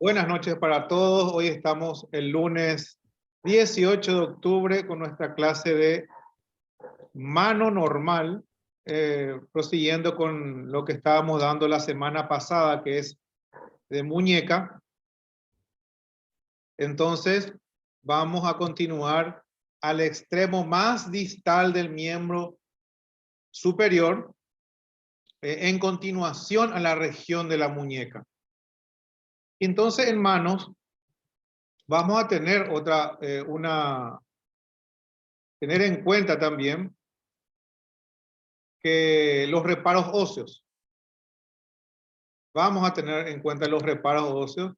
Buenas noches para todos. Hoy estamos el lunes 18 de octubre con nuestra clase de mano normal, prosiguiendo con lo que estábamos dando la semana pasada, que es de muñeca. Entonces, vamos a continuar al extremo más distal del miembro superior, en continuación a la región de la muñeca. Entonces, en manos, vamos a tener tener en cuenta también que los reparos óseos. Vamos a tener en cuenta los reparos óseos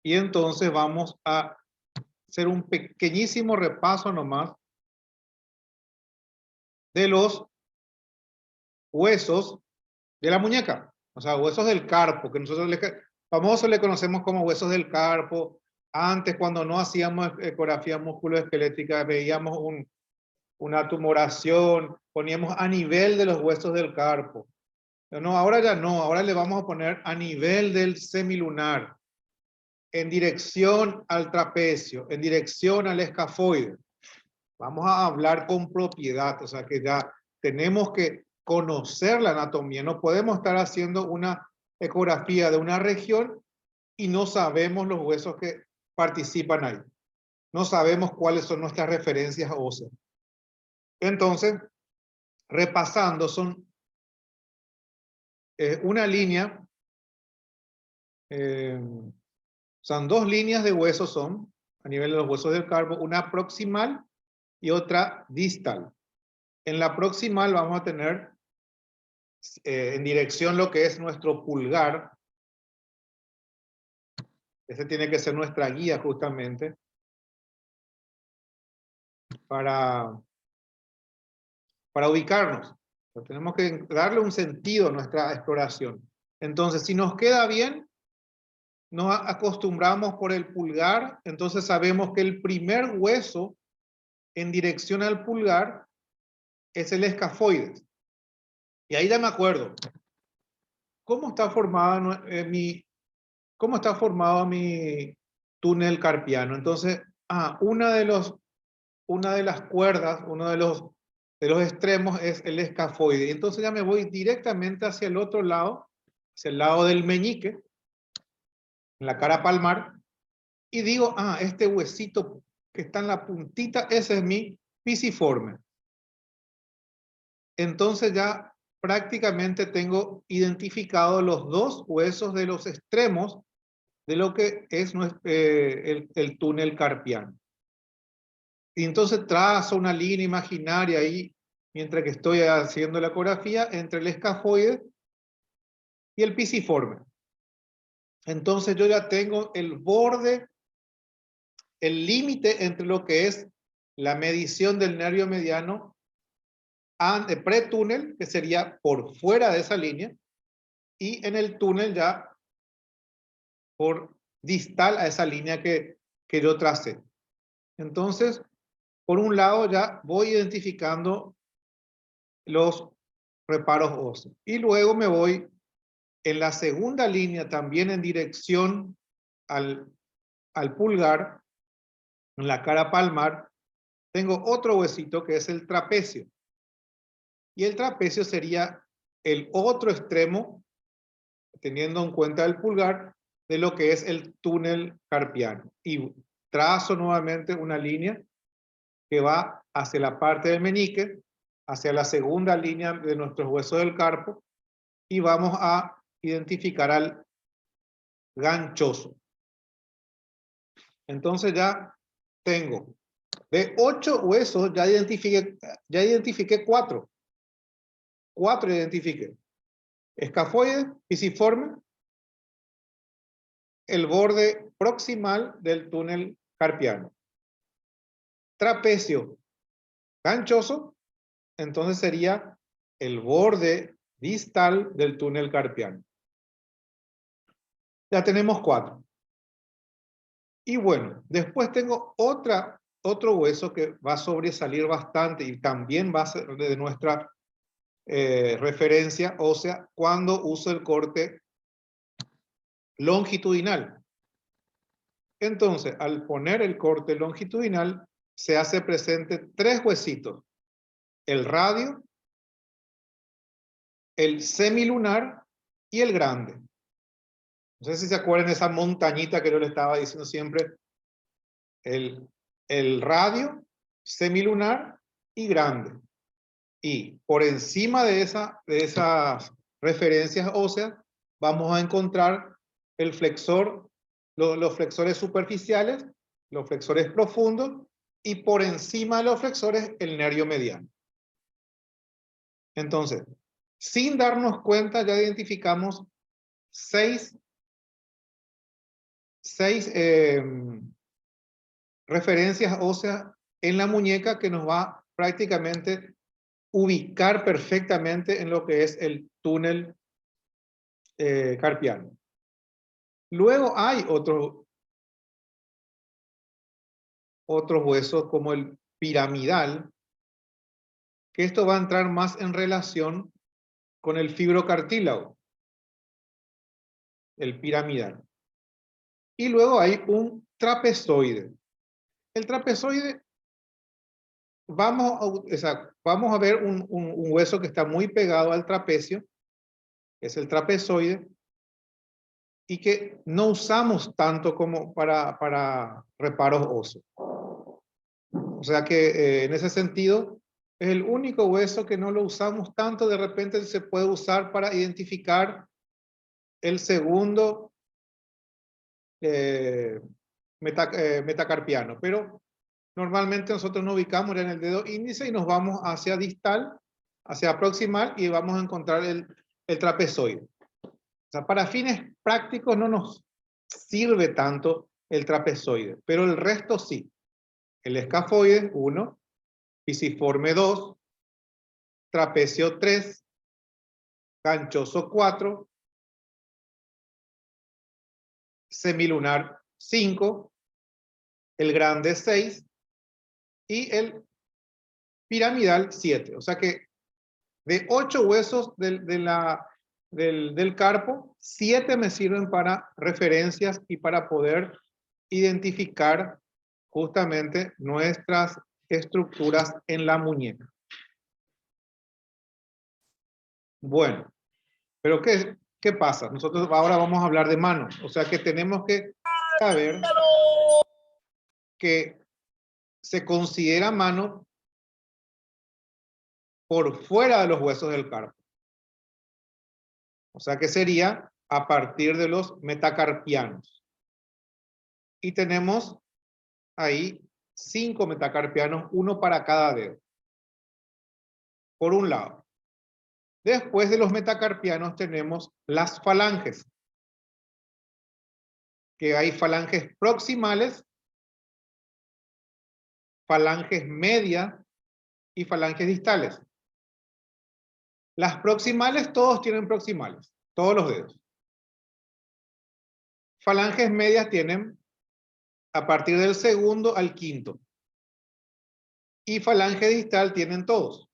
y entonces vamos a hacer un pequeñísimo repaso nomás de los huesos de la muñeca, o sea, huesos del carpo, que nosotros famoso le conocemos como huesos del carpo. Antes, cuando no hacíamos ecografía musculoesquelética, veíamos una tumoración, poníamos a nivel de los huesos del carpo. No, ahora ya no, ahora le vamos a poner a nivel del semilunar, en dirección al trapecio, en dirección al escafoide. Vamos a hablar con propiedad, o sea que ya tenemos que conocer la anatomía. No podemos estar haciendo una ecografía de una región y no sabemos los huesos que participan ahí. No sabemos cuáles son nuestras referencias óseas. Entonces, repasando, son una línea, son dos líneas de huesos, son a nivel de los huesos del carpo, una proximal y otra distal. En la proximal vamos a tener en dirección lo que es nuestro pulgar. Ese tiene que ser nuestra guía justamente para ubicarnos. Entonces, tenemos que darle un sentido a nuestra exploración. Entonces, si nos queda bien, nos acostumbramos por el pulgar, entonces sabemos que el primer hueso en dirección al pulgar es el escafoides. Y ahí ya me acuerdo. ¿Cómo está formado mi túnel carpiano? Entonces, una de las cuerdas, uno de los extremos es el escafoide. Entonces ya me voy directamente hacia el otro lado, hacia el lado del meñique, en la cara palmar, y digo, este huesito que está en la puntita, ese es mi pisiforme. Entonces ya prácticamente tengo identificado los dos huesos de los extremos de lo que es el túnel carpiano. Y entonces trazo una línea imaginaria ahí, mientras que estoy haciendo la ecografía, entre el escafoide y el pisiforme. Entonces yo ya tengo el borde, el límite entre lo que es la medición del nervio mediano pretúnel, que sería por fuera de esa línea, y en el túnel ya por distal a esa línea que yo tracé. Entonces, por un lado ya voy identificando los reparos óseos. Y luego me voy en la segunda línea, también en dirección al pulgar, en la cara palmar, tengo otro huesito que es el trapecio. Y el trapecio sería el otro extremo, teniendo en cuenta el pulgar, de lo que es el túnel carpiano. Y trazo nuevamente una línea que va hacia la parte del meñique, hacia la segunda línea de nuestros huesos del carpo, y vamos a identificar al ganchoso. Entonces ya tengo de 8 huesos, ya identifiqué 4. 4 identifiqué. Escafoide, pisiforme, el borde proximal del túnel carpiano. Trapecio ganchoso, entonces sería el borde distal del túnel carpiano. Ya tenemos 4. Y bueno, después tengo otro hueso que va a sobresalir bastante y también va a ser de nuestra referencia ósea cuando uso el corte longitudinal. Entonces, al poner el corte longitudinal, se hace presente 3 huesitos. El radio, el semilunar y el grande. No sé si se acuerdan de esa montañita que yo le estaba diciendo siempre. El radio, semilunar y grande. Y por encima de esas referencias óseas, vamos a encontrar el flexor, los flexores superficiales, los flexores profundos, y por encima de los flexores, el nervio mediano. Entonces, sin darnos cuenta, ya identificamos seis referencias óseas en la muñeca que nos va prácticamente ubicar perfectamente en lo que es el túnel carpiano. Luego hay otros huesos como el piramidal, que esto va a entrar más en relación con el fibrocartílago, el piramidal. Y luego hay un trapezoide. El trapezoide, vamos a ver un hueso que está muy pegado al trapecio, que es el trapezoide, y que no usamos tanto como para reparos óseos. O sea que en ese sentido es el único hueso que no lo usamos tanto. De repente se puede usar para identificar el segundo metacarpiano, pero normalmente nosotros nos ubicamos en el dedo índice y nos vamos hacia distal, hacia proximal, y vamos a encontrar el trapezoide. O sea, para fines prácticos no nos sirve tanto el trapezoide, pero el resto sí. El escafoide 1, pisiforme 2, trapecio 3, ganchoso 4, semilunar 5, el grande 6 y el piramidal 7. O sea que de 8 huesos del carpo, 7 me sirven para referencias y para poder identificar justamente nuestras estructuras en la muñeca. Bueno, pero ¿qué pasa? Nosotros ahora vamos a hablar de mano. O sea que tenemos que saber que se considera mano por fuera de los huesos del carpo. O sea que sería a partir de los metacarpianos. Y tenemos ahí 5 metacarpianos, uno para cada dedo. Por un lado. Después de los metacarpianos tenemos las falanges. Que hay falanges proximales, falanges medias y falanges distales. Las proximales, todos tienen proximales, todos los dedos. Falanges medias tienen a partir del segundo al quinto. Y falange distal tienen todos.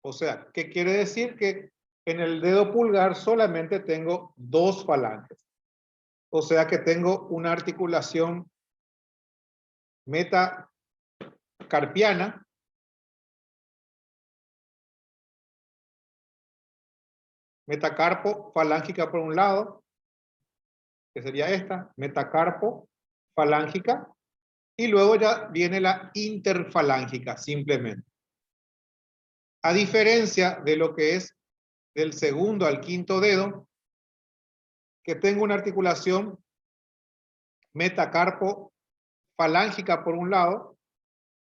O sea, ¿qué quiere decir? Que en el dedo pulgar solamente tengo 2 falanges. O sea que tengo una articulación metacarpiana metacarpo falángica por un lado, que sería esta, metacarpo falángica, y luego ya viene la interfalángica, simplemente. A diferencia de lo que es del segundo al quinto dedo, que tengo una articulación metacarpo falángica por un lado,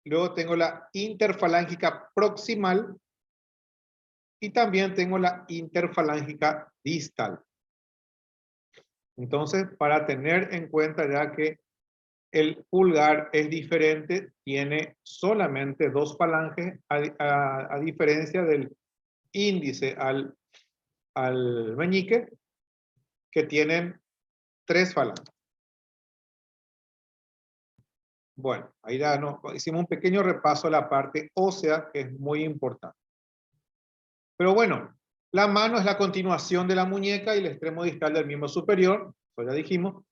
luego tengo la interfalángica proximal, y también tengo la interfalángica distal. Entonces, para tener en cuenta ya que el pulgar es diferente, tiene solamente 2 falanges, a diferencia del índice al meñique, que tienen 3 falanges. Bueno, ahí ya hicimos un pequeño repaso a la parte ósea, que es muy importante. Pero bueno, La mano es la continuación de la muñeca y el extremo distal del miembro superior, eso ya dijimos,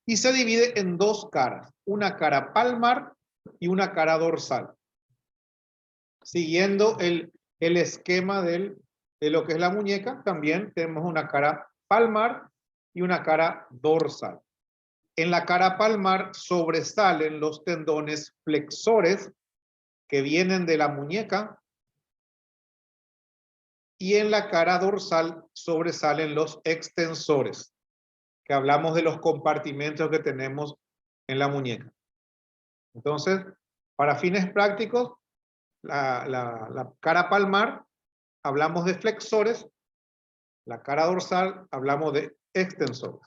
y se divide en dos caras, una cara palmar y una cara dorsal, siguiendo el esquema de lo que es la muñeca. También tenemos una cara palmar y una cara dorsal. En la cara palmar sobresalen los tendones flexores que vienen de la muñeca, y en la cara dorsal sobresalen los extensores, que hablamos de los compartimentos que tenemos en la muñeca. Entonces, para fines prácticos, la cara palmar hablamos de flexores, la cara dorsal hablamos de extensores.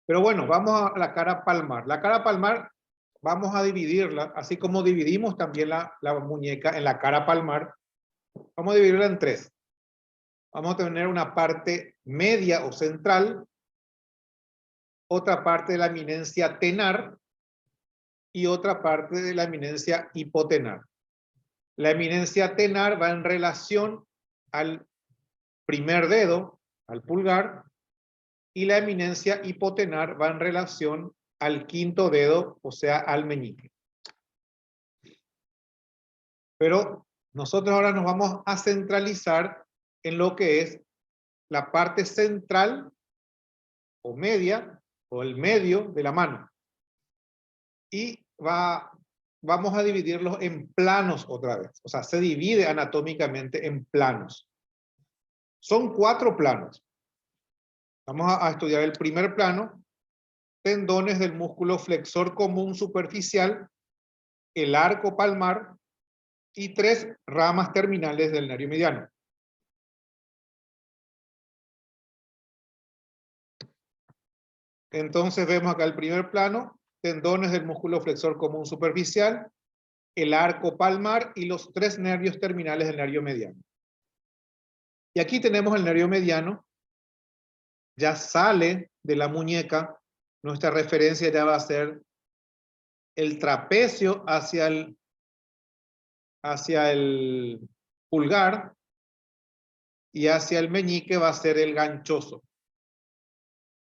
Pero bueno, vamos a la cara palmar. La cara palmar vamos a dividirla, así como dividimos también la muñeca en la cara palmar, vamos a dividirla en tres. Vamos a tener una parte media o central, otra parte de la eminencia tenar y otra parte de la eminencia hipotenar. La eminencia tenar va en relación al primer dedo, al pulgar, y la eminencia hipotenar va en relación al quinto dedo, o sea, al meñique. Pero nosotros ahora nos vamos a centralizar en lo que es la parte central o media o el medio de la mano. Y vamos a dividirlos en planos otra vez. O sea, se divide anatómicamente en planos. Son 4 planos. Vamos a estudiar el primer plano, tendones del músculo flexor común superficial, el arco palmar y 3 ramas terminales del nervio mediano. Entonces vemos acá el primer plano, tendones del músculo flexor común superficial, el arco palmar y los 3 nervios terminales del nervio mediano. Y aquí tenemos el nervio mediano, ya sale de la muñeca, nuestra referencia ya va a ser el trapecio hacia el pulgar, y hacia el meñique va a ser el ganchoso.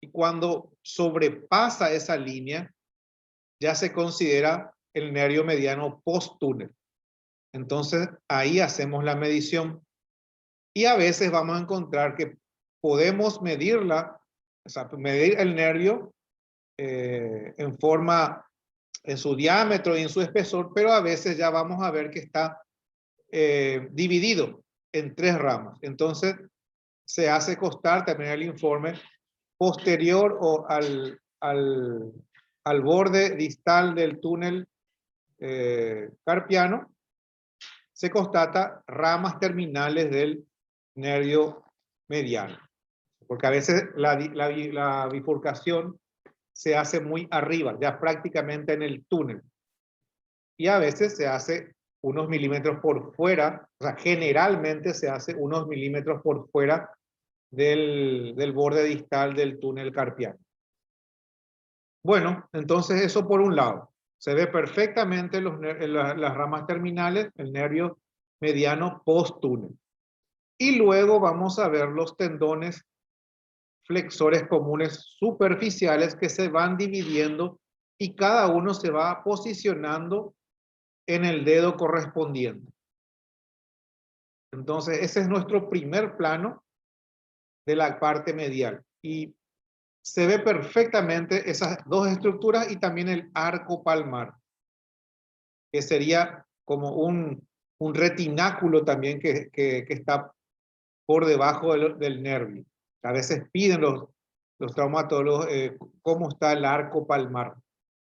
Y cuando sobrepasa esa línea, ya se considera el nervio mediano post-túnel. Entonces, ahí hacemos la medición. Y a veces vamos a encontrar que podemos medirla, o sea, medir el nervio en su diámetro y en su espesor, pero a veces ya vamos a ver que está dividido en 3 ramas. Entonces, se hace constar también el informe posterior o al borde distal del túnel carpiano, se constata ramas terminales del nervio mediano. Porque a veces la bifurcación se hace muy arriba, ya prácticamente en el túnel. Y a veces se hace unos milímetros por fuera, o sea, generalmente se hace unos milímetros por fuera del borde distal del túnel carpiano. Bueno, entonces eso por un lado. Se ve perfectamente las ramas terminales, el nervio mediano post-túnel. Y luego vamos a ver los tendones flexores comunes superficiales que se van dividiendo y cada uno se va posicionando en el dedo correspondiente. Entonces, ese es nuestro primer plano de la parte medial. Y se ve perfectamente esas dos estructuras y también el arco palmar, que sería como un retináculo también que está por debajo del nervio. A veces piden los traumatólogos cómo está el arco palmar.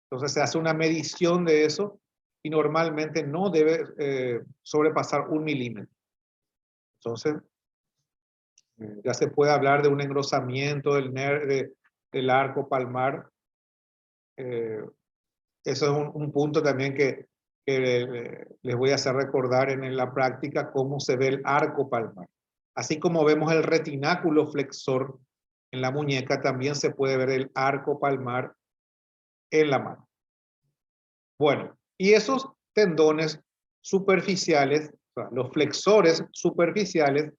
Entonces se hace una medición de eso y normalmente no debe sobrepasar 1 milímetro. Entonces ya se puede hablar de un engrosamiento del arco palmar. Eso es un punto también que les voy a hacer recordar en la práctica cómo se ve el arco palmar. Así como vemos el retináculo flexor en la muñeca, también se puede ver el arco palmar en la mano. Bueno, y esos tendones superficiales sea, los flexores superficiales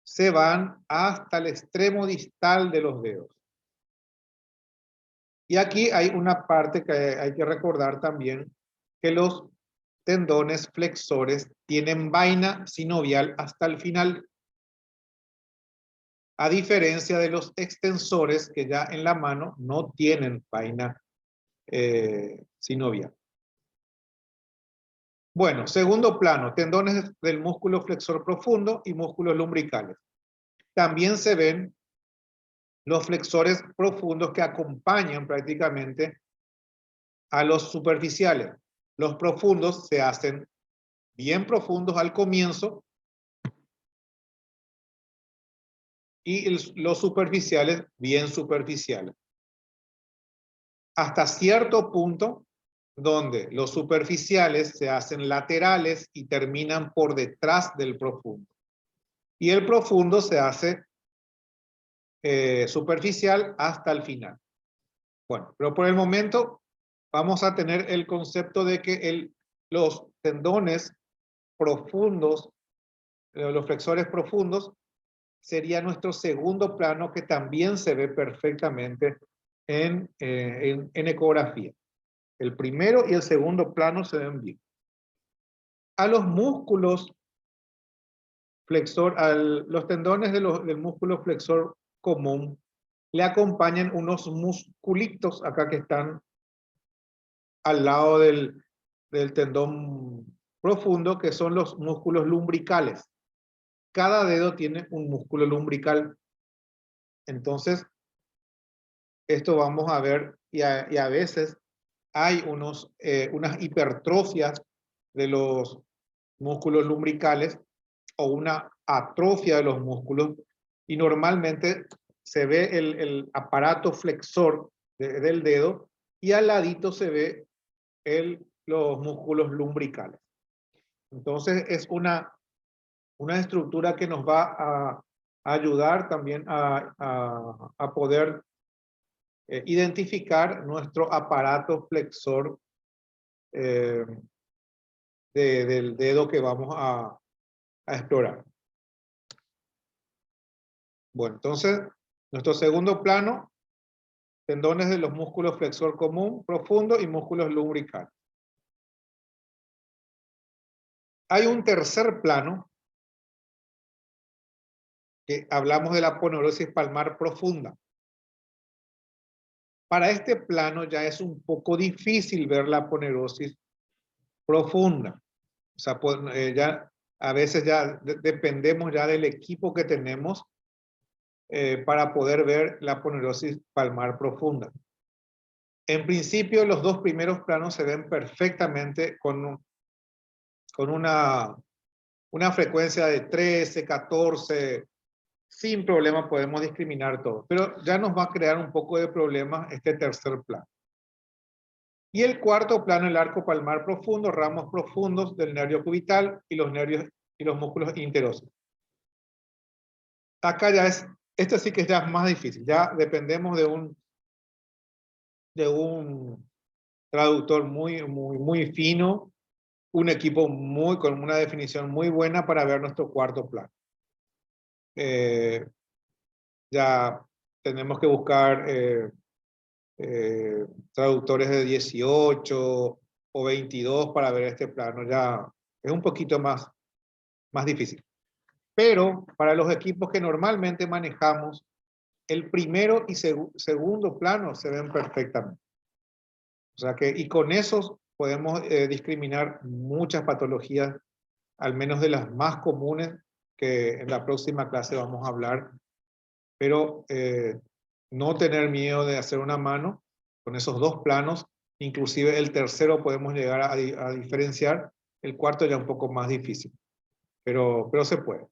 se van hasta el extremo distal de los dedos. Y aquí hay una parte que hay que recordar también, que los tendones flexores tienen vaina sinovial hasta el final, a diferencia de los extensores que ya en la mano no tienen vaina sinovial. Bueno, segundo plano, tendones del músculo flexor profundo y músculos lumbricales. También se ven los flexores profundos que acompañan prácticamente a los superficiales. Los profundos se hacen bien profundos al comienzo y los superficiales bien superficiales. Hasta cierto punto donde los superficiales se hacen laterales y terminan por detrás del profundo. Y el profundo se hace superficial hasta el final. Bueno, pero por el momento vamos a tener el concepto de que los tendones profundos, los flexores profundos, sería nuestro segundo plano que también se ve perfectamente en ecografía. El primero y el segundo plano se ven bien. A los músculos flexor, los tendones del músculo flexor común le acompañan unos musculitos acá que están al lado del tendón profundo, que son los músculos lumbricales. Cada dedo tiene un músculo lumbrical. Entonces, esto vamos a ver, y a veces hay unas hipertrofias de los músculos lumbricales o una atrofia de los músculos, y normalmente se ve el aparato flexor del dedo y al ladito se ve los músculos lumbricales. Entonces es una estructura que nos va a ayudar también a poder identificar nuestro aparato flexor del dedo que vamos a explorar. Bueno, entonces, nuestro segundo plano, tendones de los músculos flexor común, profundo y músculos lumbricales. Hay un tercer plano que hablamos de la aponeurosis palmar profunda. Para este plano ya es un poco difícil ver la aponeurosis profunda. O sea, ya a veces ya dependemos ya del equipo que tenemos para poder ver la aponeurosis palmar profunda. En principio, los dos primeros planos se ven perfectamente con una frecuencia de 13, 14, sin problema podemos discriminar todo. Pero ya nos va a crear un poco de problemas este tercer plano. Y el cuarto plano, el arco palmar profundo, ramos profundos del nervio cubital y los nervios y los músculos interóseos. Acá ya este sí que es ya más difícil. Ya dependemos de un traductor muy fino, un equipo con una definición muy buena para ver nuestro cuarto plano. Ya tenemos que buscar traductores de 18 o 22 para ver este plano. Ya es un poquito más difícil. Pero para los equipos que normalmente manejamos, el primero y segundo plano se ven perfectamente. O sea que, y con esos podemos discriminar muchas patologías, al menos de las más comunes, que en la próxima clase vamos a hablar. Pero no tener miedo de hacer una mano con esos dos planos, inclusive el tercero podemos llegar a diferenciar, el cuarto ya un poco más difícil, pero se puede.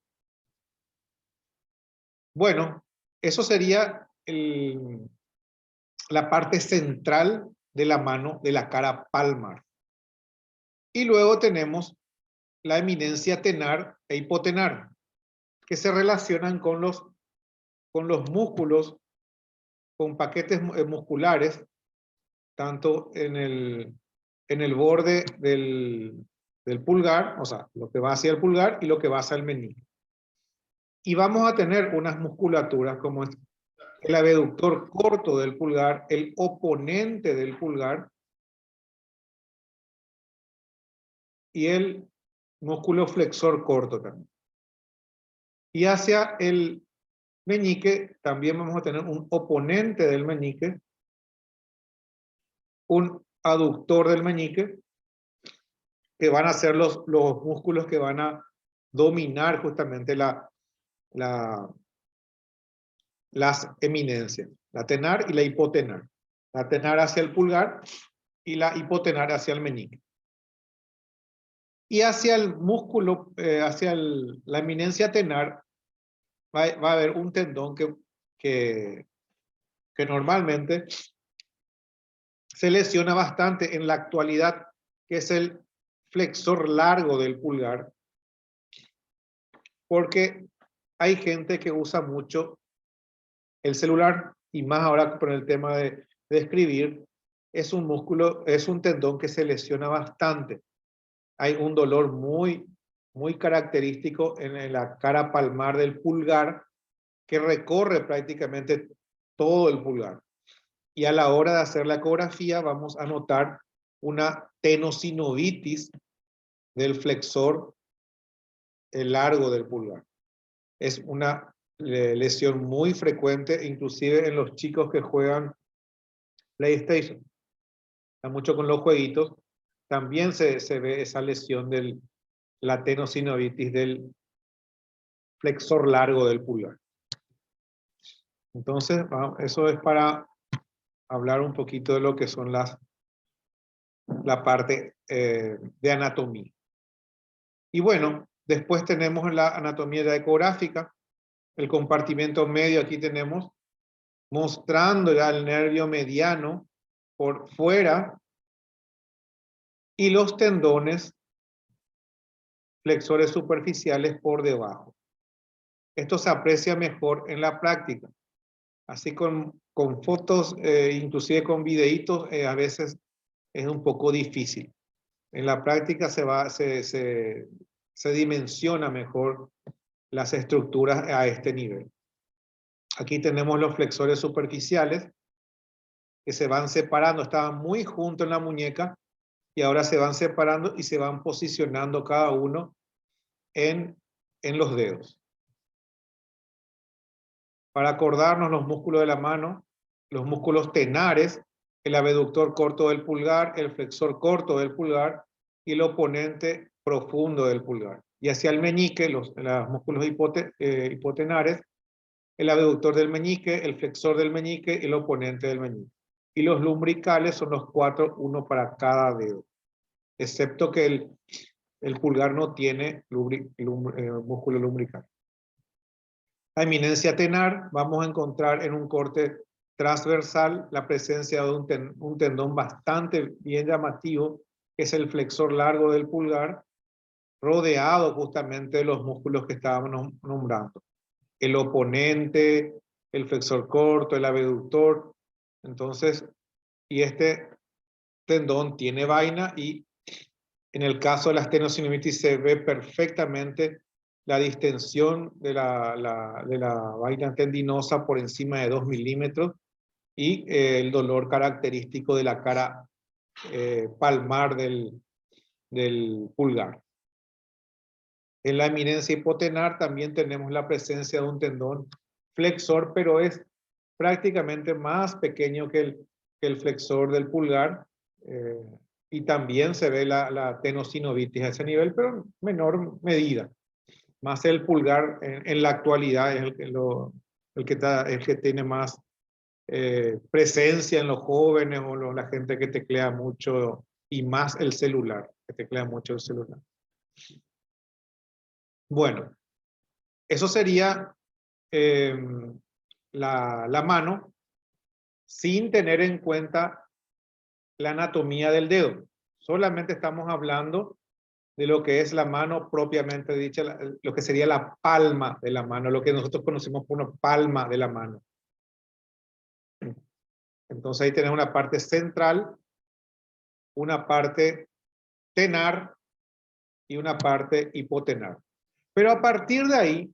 Bueno, eso sería la parte central de la mano de la cara palmar. Y luego tenemos la eminencia tenar e hipotenar, que se relacionan con los músculos, con paquetes musculares, tanto en el borde del pulgar, o sea, lo que va hacia el pulgar y lo que va hacia el meñique. Y vamos a tener unas musculaturas como es el abductor corto del pulgar, el oponente del pulgar y el músculo flexor corto también. Y hacia el meñique también vamos a tener un oponente del meñique, un aductor del meñique, que van a ser los músculos que van a dominar justamente las eminencias, la tenar y la hipotenar. La tenar hacia el pulgar y la hipotenar hacia el meñique. Y hacia el músculo, hacia la eminencia tenar, va a haber un tendón que normalmente se lesiona bastante en la actualidad, que es el flexor largo del pulgar, porque hay gente que usa mucho el celular, y más ahora con el tema de escribir, es un músculo, es un tendón que se lesiona bastante. Hay un dolor muy característico en la cara palmar del pulgar, que recorre prácticamente todo el pulgar. Y a la hora de hacer la ecografía vamos a notar una tenosinovitis del flexor largo del pulgar. Es una lesión muy frecuente, inclusive en los chicos que juegan PlayStation. Está mucho con los jueguitos. También se ve esa lesión de la tenosinovitis del flexor largo del pulgar. Entonces, eso es para hablar un poquito de lo que son la parte de anatomía. Y bueno, después tenemos la anatomía ecográfica, el compartimento medio. Aquí tenemos mostrando ya el nervio mediano por fuera y los tendones flexores superficiales por debajo. Esto se aprecia mejor en la práctica. Así con fotos, inclusive con videitos, a veces es un poco difícil. En la práctica se dimensiona mejor las estructuras a este nivel. Aquí tenemos los flexores superficiales que se van separando, estaban muy juntos en la muñeca y ahora se van separando y se van posicionando cada uno en los dedos. Para acordarnos los músculos de la mano, los músculos tenares, el abductor corto del pulgar, el flexor corto del pulgar y el oponente profundo del pulgar. Y hacia el meñique, los músculos hipotenares, el abductor del meñique, el flexor del meñique y el oponente del meñique. Y los lumbricales son los 4, uno para cada dedo. Excepto que el pulgar no tiene músculo lumbrical. La eminencia tenar, vamos a encontrar en un corte transversal la presencia de un tendón bastante bien llamativo, que es el flexor largo del pulgar, rodeado justamente de los músculos que estábamos nombrando. El oponente, el flexor corto, el abductor. Entonces, y este tendón tiene vaina, y en el caso de la tenosinovitis se ve perfectamente la distensión de la vaina tendinosa por encima de 2 milímetros y el dolor característico de la cara palmar del pulgar. En la eminencia hipotenar también tenemos la presencia de un tendón flexor, pero es prácticamente más pequeño que el flexor del pulgar, y también se ve la tenosinovitis a ese nivel, pero en menor medida. Más el pulgar en la actualidad es el que tiene más presencia en los jóvenes o la gente que teclea mucho, y más el celular, que teclea mucho el celular. Bueno, eso sería la mano, sin tener en cuenta la anatomía del dedo. Solamente estamos hablando de lo que es la mano propiamente dicha, lo que sería la palma de la mano, lo que nosotros conocemos como una palma de la mano. Entonces ahí tenemos una parte central, una parte tenar y una parte hipotenar. Pero a partir de ahí,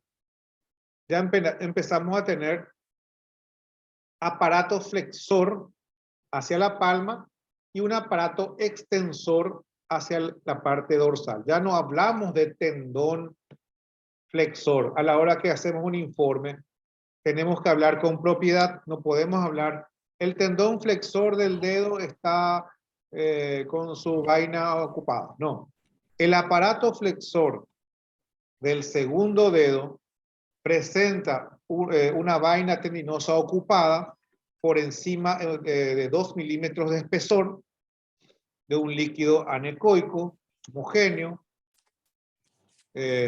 ya empezamos a tener aparato flexor hacia la palma y un aparato extensor hacia la parte dorsal. Ya no hablamos de tendón flexor. A la hora que hacemos un informe, tenemos que hablar con propiedad, no podemos hablar. El tendón flexor del dedo está con su vaina ocupada. No. El aparato flexor del segundo dedo presenta una vaina tendinosa ocupada por encima de 2 milímetros de espesor de un líquido anecoico homogéneo,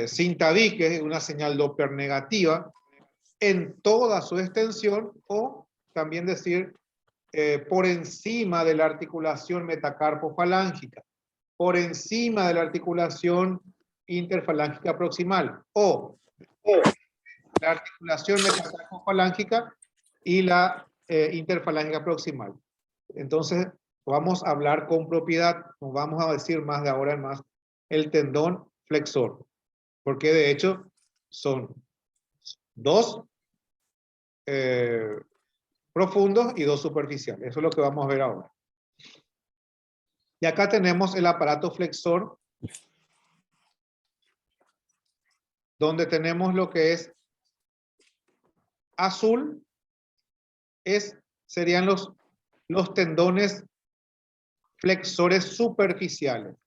sin tabique, una señal Doppler negativa, en toda su extensión, o también decir por encima de la articulación metacarpofalángica, por encima de la articulación interfalángica proximal, o la articulación metacarpofalángica y la interfalángica proximal. Entonces, vamos a hablar con propiedad, nos vamos a decir más de ahora en más, el tendón flexor, porque de hecho son dos profundos y dos superficiales. Eso es lo que vamos a ver ahora. Y acá tenemos el aparato flexor, donde tenemos lo que es azul, serían los tendones flexores superficiales.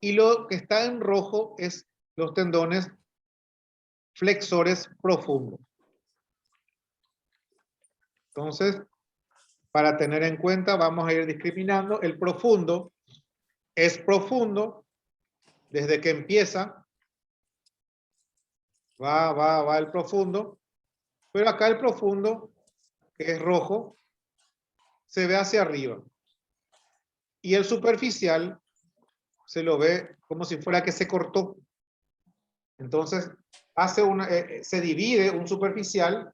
Y lo que está en rojo es los tendones flexores profundos. Entonces, para tener en cuenta, vamos a ir discriminando. El profundo es profundo desde que empieza. Va el profundo. Pero acá el profundo, que es rojo, se ve hacia arriba. Y el superficial se lo ve como si fuera que se cortó. Entonces, se divide un superficial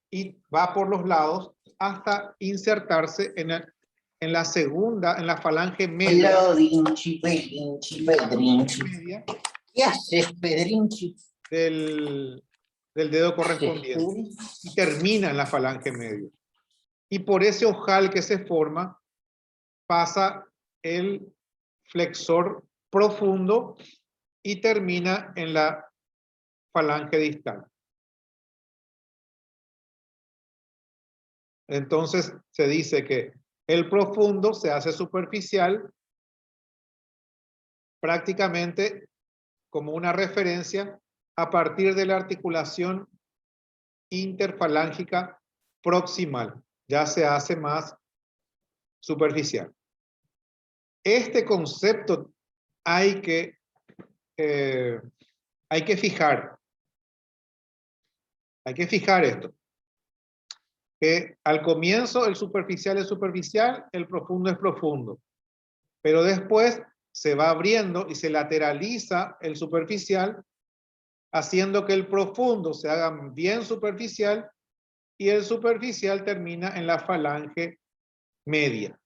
y va por los lados hasta insertarse en la segunda, en la falange media. Media. ¿Qué haces, Pedrinchi? Del dedo correspondiente. Y termina en la falange media. Y por ese ojal que se forma, pasa el flexor profundo y termina en la falange distal. Entonces se dice que el profundo se hace superficial prácticamente como una referencia a partir de la articulación interfalángica proximal. Ya se hace más superficial. Este concepto hay que fijar. Hay que fijar esto. Que al comienzo el superficial es superficial, el profundo es profundo. Pero después se va abriendo y se lateraliza el superficial, haciendo que el profundo se haga bien superficial y el superficial termina en la falange media.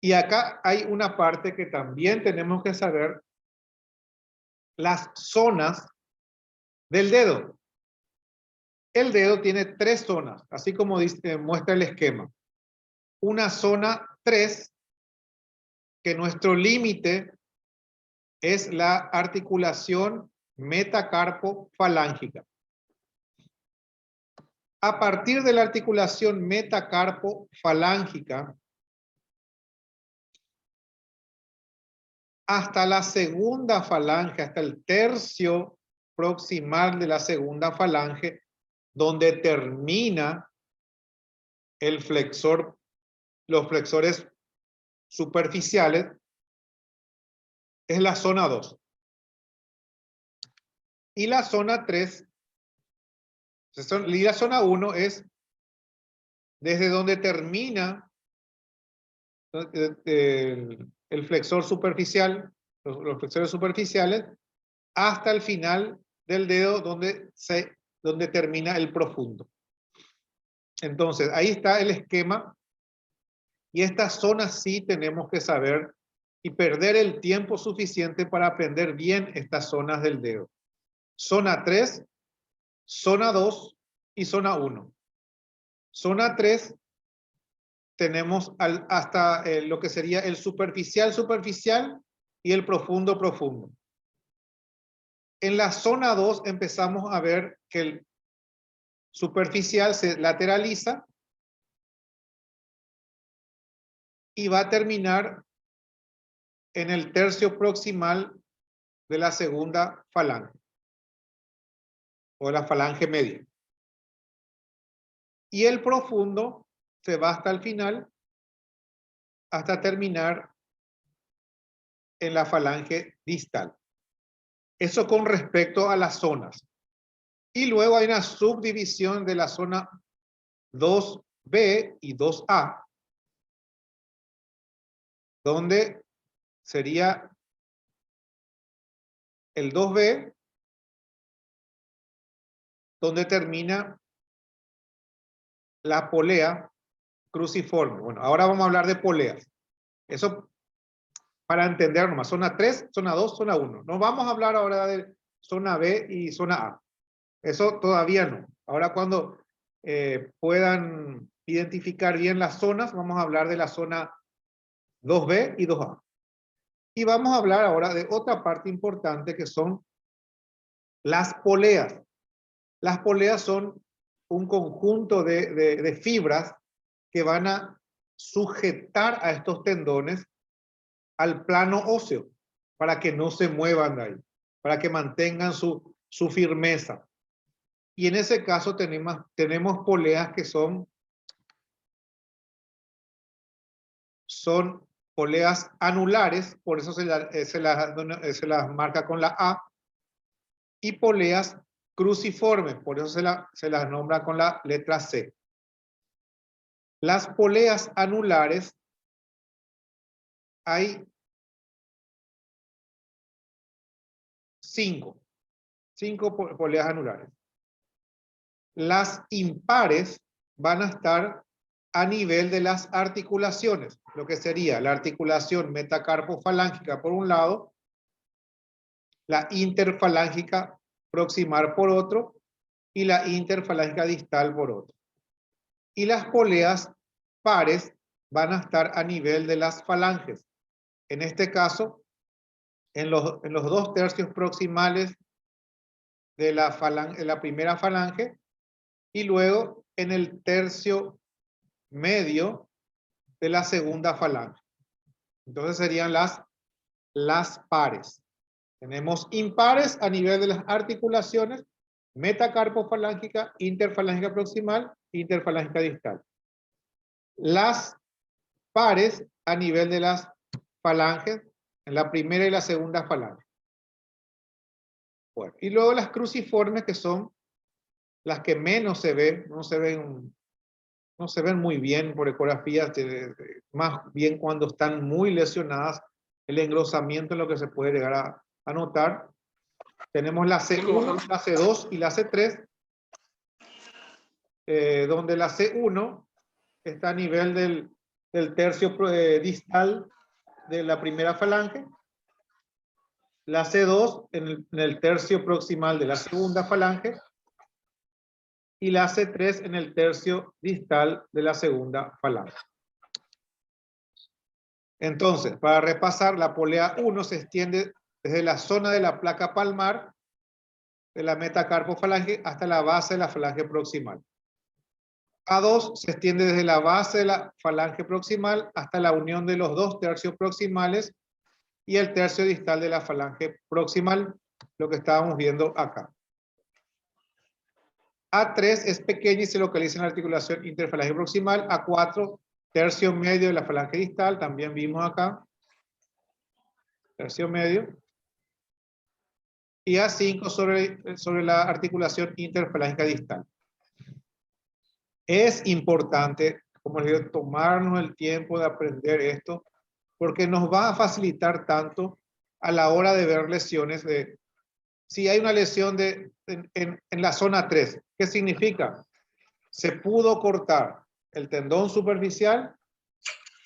Y acá hay una parte que también tenemos que saber, las zonas del dedo. El dedo tiene 3 zonas, así como muestra el esquema. Una zona 3, que nuestro límite es la articulación metacarpo-falángica. A partir de la articulación metacarpo-falángica, hasta la segunda falange, hasta el tercio proximal de la segunda falange, donde termina el flexor, los flexores superficiales, es la zona 2. Y la zona 3, y la zona 1 es desde donde termina el flexor superficial, los flexores superficiales, hasta el final del dedo donde termina el profundo. Entonces, ahí está el esquema Y estas zonas sí tenemos que saber y perder el tiempo suficiente para aprender bien estas zonas del dedo. Zona 3, zona 2 y zona 1. Zona 3 tenemos hasta lo que sería el superficial y el profundo. En la zona 2 empezamos a ver que el superficial se lateraliza y va a terminar en el tercio proximal de la segunda falange o de la falange media. Y el profundo se va hasta el final, hasta terminar en la falange distal. Eso con respecto a las zonas. Y luego hay una subdivisión de la zona 2B y 2A, donde sería el 2B, donde termina la polea cruciforme. Bueno, ahora vamos a hablar de poleas. Eso para entender nomás. Zona 3, zona 2, zona 1. No vamos a hablar ahora de zona B y zona A. Eso todavía no. Ahora cuando puedan identificar bien las zonas, vamos a hablar de la zona 2B y 2A. Y vamos a hablar ahora de otra parte importante que son las poleas. Las poleas son un conjunto de fibras que van a sujetar a estos tendones al plano óseo para que no se muevan de ahí, para que mantengan su firmeza. Y en ese caso tenemos poleas que son poleas anulares, por eso se las marca con la A, y poleas cruciformes, por eso se las nombra con la letra C. Las poleas anulares, hay 5 poleas anulares. Las impares van a estar a nivel de las articulaciones, lo que sería la articulación metacarpofalángica por un lado, la interfalángica proximal por otro y la interfalángica distal por otro. Y las poleas pares van a estar a nivel de las falanges. En este caso, en los 2 tercios proximales de la primera falange y luego en el tercio medio de la segunda falange. Entonces serían las pares. Tenemos impares a nivel de las articulaciones, metacarpofalángica, interfalángica proximal, interfalángica distal. Las pares a nivel de las falanges, en la primera y la segunda falange. Bueno, y luego las cruciformes, que son las que menos se ven, no se ven muy bien por ecografías, más bien cuando están muy lesionadas, el engrosamiento es lo que se puede llegar a notar. Tenemos la C1, la C2 y la C3, donde la C1 está a nivel del tercio distal de la primera falange, la C2 en el tercio proximal de la segunda falange y la C3 en el tercio distal de la segunda falange. Entonces, para repasar, la polea 1 se extiende desde la zona de la placa palmar de la metacarpofalange hasta la base de la falange proximal. A2 se extiende desde la base de la falange proximal hasta la unión de los 2 tercios proximales y el tercio distal de la falange proximal, lo que estábamos viendo acá. A3 es pequeña y se localiza en la articulación interfalange proximal. A4, tercio medio de la falange distal, también vimos acá. Tercio medio. Y A5 sobre la articulación interfalángica distal. Es importante, como les digo, tomarnos el tiempo de aprender esto, porque nos va a facilitar tanto a la hora de ver lesiones de... Si hay una lesión en la zona 3, ¿qué significa? Se pudo cortar el tendón superficial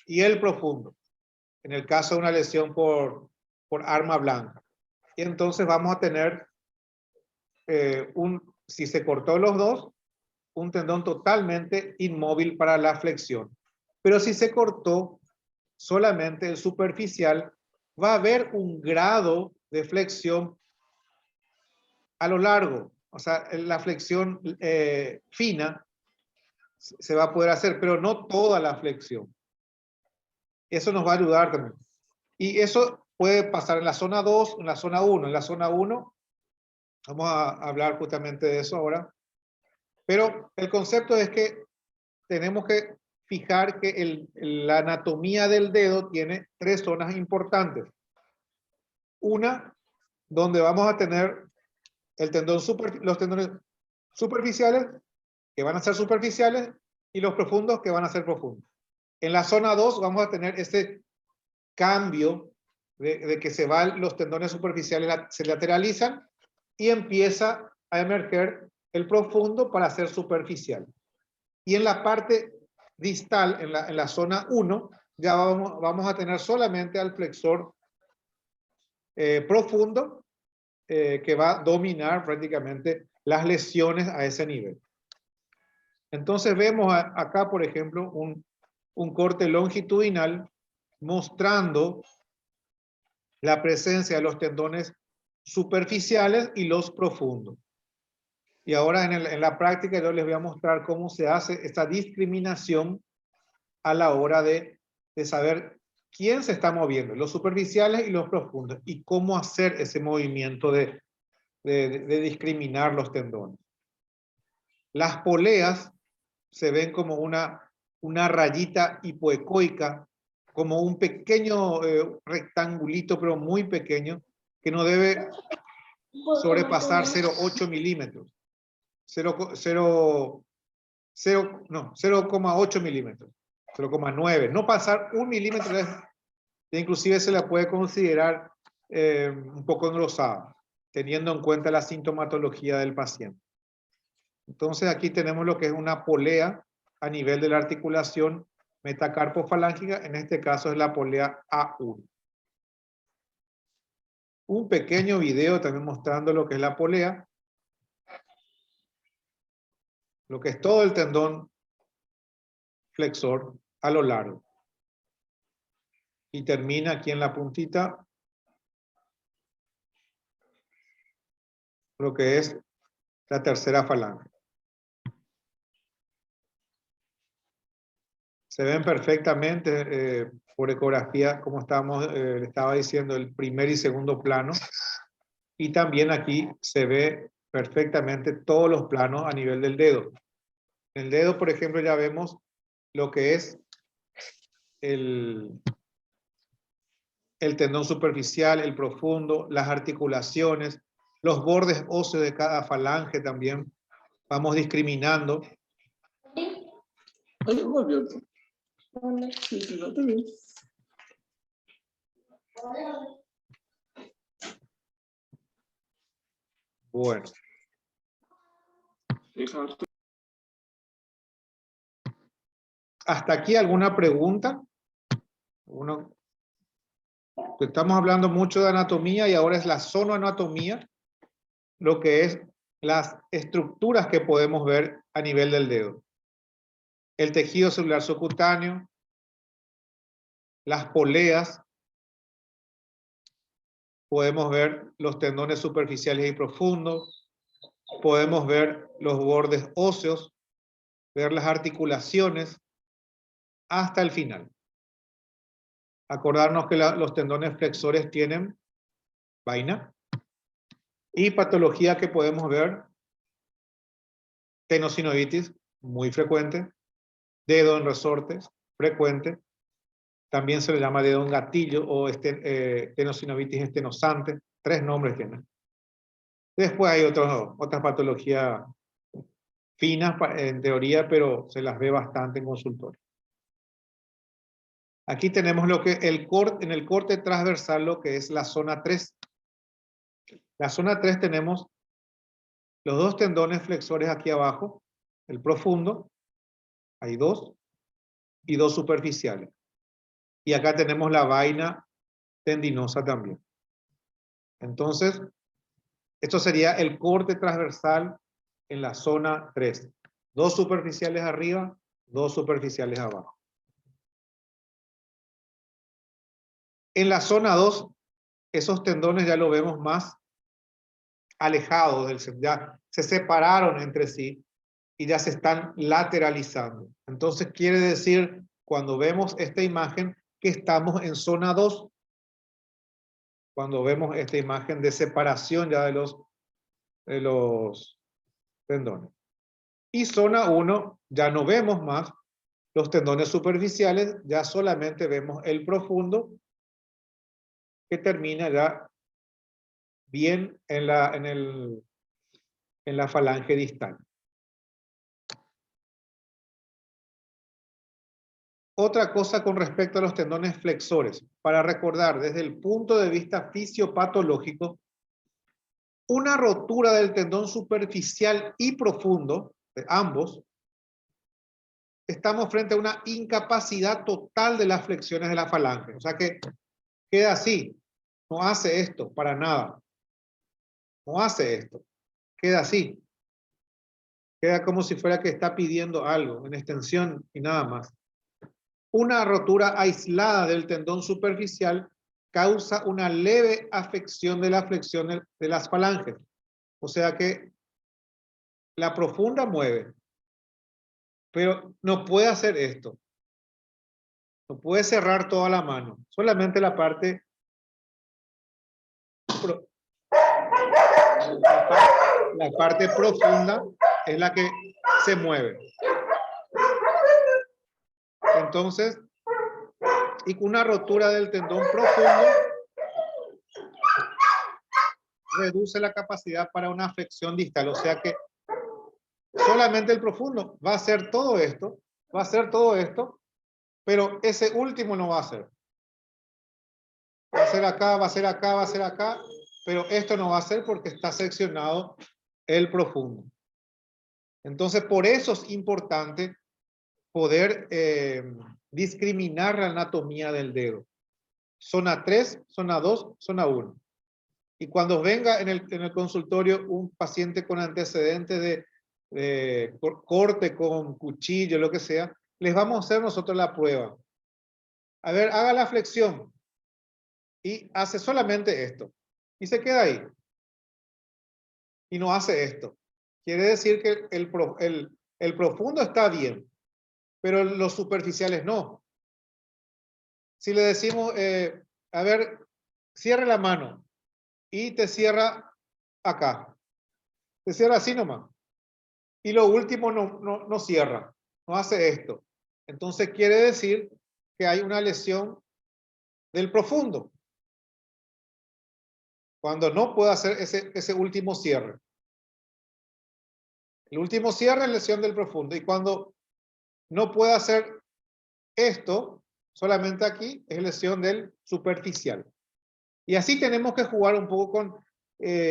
y el profundo, en el caso de una lesión por arma blanca. Y entonces vamos a tener, si se cortó los dos, un tendón totalmente inmóvil para la flexión. Pero si se cortó solamente el superficial, va a haber un grado de flexión a lo largo. O sea, la flexión fina se va a poder hacer, pero no toda la flexión. Eso nos va a ayudar también. Y eso puede pasar en la zona 2, en la zona 1. En la zona 1, vamos a hablar justamente de eso ahora. Pero el concepto es que tenemos que fijar que la anatomía del dedo tiene 3 zonas importantes. Una, donde vamos a tener el tendón los tendones superficiales, que van a ser superficiales, y los profundos, que van a ser profundos. En la zona 2 vamos a tener ese cambio de que se van los tendones superficiales, se lateralizan, y empieza a emerger el profundo para ser superficial. Y en la parte distal, en la zona 1, ya vamos a tener solamente al flexor profundo, que va a dominar prácticamente las lesiones a ese nivel. Entonces vemos acá, por ejemplo, un corte longitudinal mostrando la presencia de los tendones superficiales y los profundos. Y ahora en la práctica yo les voy a mostrar cómo se hace esta discriminación a la hora de saber quién se está moviendo, los superficiales y los profundos, y cómo hacer ese movimiento de discriminar los tendones. Las poleas se ven como una rayita hipoecoica, como un pequeño rectangulito, pero muy pequeño, que no debe sobrepasar 0,8 milímetros. 0,8 milímetros. 0,9. No pasar 1 milímetro, inclusive se la puede considerar un poco engrosada, teniendo en cuenta la sintomatología del paciente. Entonces aquí tenemos lo que es una polea a nivel de la articulación metacarpofalángica, en este caso es la polea A1. Un pequeño video también mostrando lo que es la polea, lo que es todo el tendón flexor a lo largo. Y termina aquí en la puntita lo que es la tercera falange. Se ven perfectamente por ecografía, como le estaba diciendo, el primer y segundo plano. Y también aquí se ve perfectamente todos los planos a nivel del dedo. En el dedo, por ejemplo, ya vemos lo que es el tendón superficial, el profundo, las articulaciones, los bordes óseos de cada falange también. Vamos discriminando. Bueno. ¿Hasta aquí alguna pregunta? Estamos hablando mucho de anatomía y ahora es la zoonoanatomía, lo que es las estructuras que podemos ver a nivel del dedo. El tejido celular subcutáneo, las poleas, podemos ver los tendones superficiales y profundos, podemos ver los bordes óseos, ver las articulaciones, hasta el final. Acordarnos que los tendones flexores tienen vaina. Y patología que podemos ver, tenosinovitis, muy frecuente, dedo en resortes, frecuente. También se le llama dedo en gatillo o tenosinovitis estenosante. 3 nombres tienen. Después hay otras patologías finas en teoría, pero se las ve bastante en consultorio. Aquí tenemos lo que en el corte transversal, lo que es la zona 3. La zona 3 tenemos los 2 tendones flexores aquí abajo, el profundo, hay 2, y 2 superficiales. Y acá tenemos la vaina tendinosa también. Entonces, esto sería el corte transversal en la zona 3. 2 superficiales arriba, 2 superficiales abajo. En la zona 2, esos tendones ya lo vemos más alejados del centro. Ya se separaron entre sí y ya se están lateralizando. Entonces quiere decir, cuando vemos esta imagen, que estamos en zona 2. Cuando vemos esta imagen de separación ya de los tendones. Y zona 1, ya no vemos más los tendones superficiales, ya solamente vemos el profundo, que termina ya bien en la falange distal. Otra cosa con respecto a los tendones flexores, para recordar desde el punto de vista fisiopatológico, una rotura del tendón superficial y profundo, de ambos, estamos frente a una incapacidad total de las flexiones de la falange. O sea que queda así, no hace esto para nada. No hace esto, queda así. Queda como si fuera que está pidiendo algo en extensión y nada más. Una rotura aislada del tendón superficial causa una leve afección de la flexión de las falanges. O sea que la profunda mueve, pero no puede hacer esto. No puede cerrar toda la mano, solamente la parte profunda es la que se mueve. Entonces, y con una rotura del tendón profundo reduce la capacidad para una flexión distal. O sea que solamente el profundo va a hacer todo esto, pero ese último no va a hacer. Va a ser acá, va a ser acá, va a ser acá, pero esto no va a ser porque está seccionado el profundo. Entonces, por eso es importante poder discriminar la anatomía del dedo. Zona 3, zona 2, zona 1. Y cuando venga en el consultorio un paciente con antecedentes de corte con cuchillo, lo que sea, les vamos a hacer nosotros la prueba. A ver, haga la flexión y hace solamente esto. Y se queda ahí. Y no hace esto. Quiere decir que el profundo está bien, pero los superficiales no. Si le decimos, a ver, cierre la mano y te cierra acá. Te cierra así nomás. Y lo último no cierra, no hace esto. Entonces quiere decir que hay una lesión del profundo. Cuando no puede hacer ese último cierre. El último cierre es lesión del profundo. Y cuando no puede hacer esto, solamente aquí es lesión del superficial. Y así tenemos que jugar un poco con,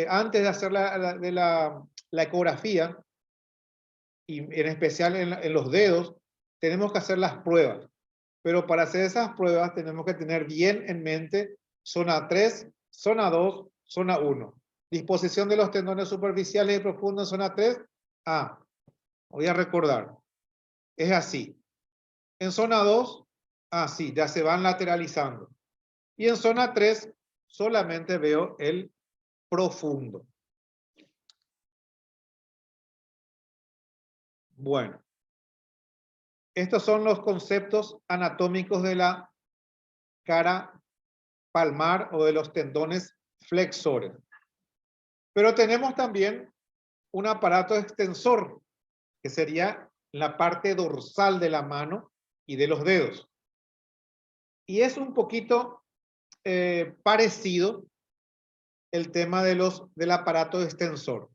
antes de hacer la ecografía, y en especial en los dedos, tenemos que hacer las pruebas. Pero para hacer esas pruebas tenemos que tener bien en mente zona 3, zona 2, zona 1. Disposición de los tendones superficiales y profundos en zona 3. Voy a recordar. Es así. En zona 2, sí, ya se van lateralizando. Y en zona 3, solamente veo el profundo. Bueno. Estos son los conceptos anatómicos de la cara palmar o de los tendones flexores. Pero tenemos también un aparato extensor, que sería la parte dorsal de la mano y de los dedos. Y es un poquito parecido el tema del aparato extensor.